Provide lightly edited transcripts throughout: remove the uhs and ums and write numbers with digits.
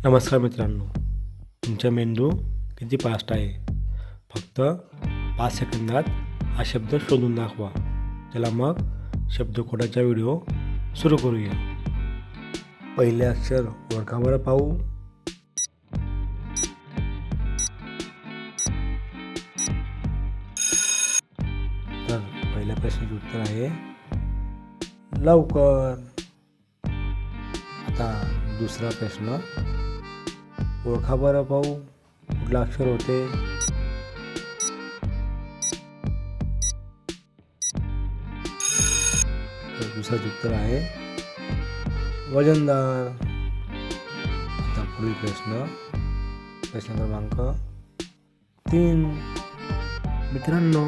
नमस्कार मित्रांनो, तुमचा मेंदू किती फास्ट आहे? फक्त 5 सेकंदात हा शब्द शोधून दाखवा. चला मग शब्दकोशाचा व्हिडिओ सुरू करूया. पहिले अक्षर ओळखा बरं पाहू. तर पहिल्या प्रश्नाचे उत्तर आहे लवकर. आता दुसरा प्रश्न ओळखा बरं पाहू, कुठलं अक्षर होते? तर दुसरं उत्तर आहे वजनदार. आता पुढील प्रश्न क्रमांक 3. मित्रांनो,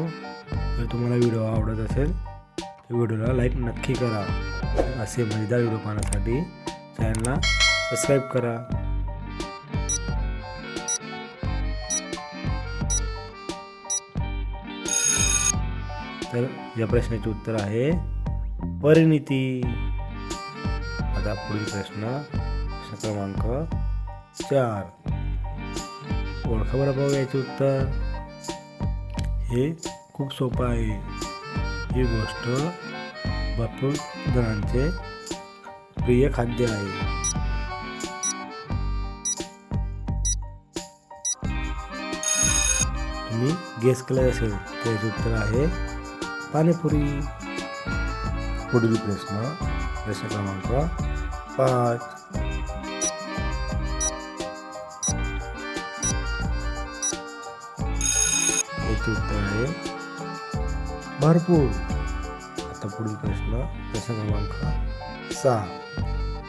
जर तुम्हाला व्हिडिओ आवडत असेल तर व्हिडिओला लाईक नक्की करा. असे मजेदार व्हिडिओ पाहण्यासाठी चॅनलला सबस्क्राईब करा. तर या प्रश्नाचे उत्तर आहे परिणिती. आता पुढील प्रश्न क्रमांक 4. ओळखा बरं पाहू याचे उत्तर. हे खूप सोपं आहे. ही गोष्ट भरपूर जणांचे प्रिय खाद्य आहे. तुम्ही गेस केलं असेल त्याचे उत्तर आहे पाणीपुरी. पुढील प्रश्न क्रमांक 5. याचे उत्तर आहे भरपूर. आता पुढील प्रश्न क्रमांक 6.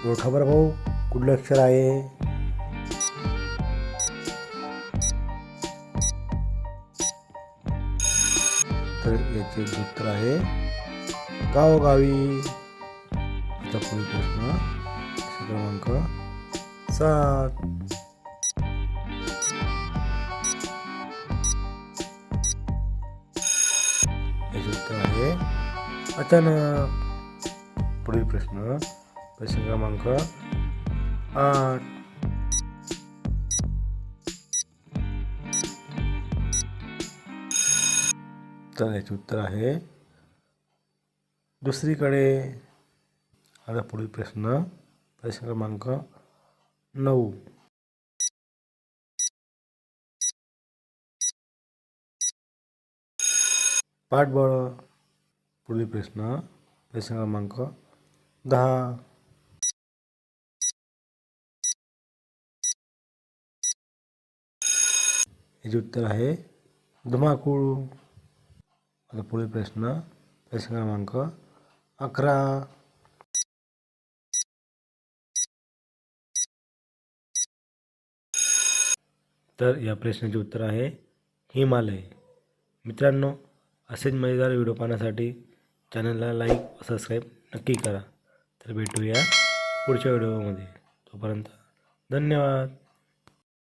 ओळखा बरं भाऊ, कुठलं अक्षर आहे? तर याचे उत्तर आहे गावोगावी. आता पुढील प्रश्न क्रमांक 7. याचे उत्तर आहे अचानक. पुढील प्रश्न क्रमांक 8. तर याचे उत्तर आहे दुसरीकडे. आता पुढील प्रश्न क्रमांक 9. पाठबळ. पुढील प्रश्न क्रमांक 10. याचे उत्तर आहे धुमाकूळ. आता पुढील प्रश्न क्रमांक 11. तर या प्रश्नाचे उत्तर आहे हिमालय. मित्रांनो, असेच मजेदार व्हिडिओ पाहण्यासाठी चॅनलला लाईक व सबस्क्राईब नक्की करा. तर भेटूया पुढच्या व्हिडिओमध्ये. तोपर्यंत धन्यवाद.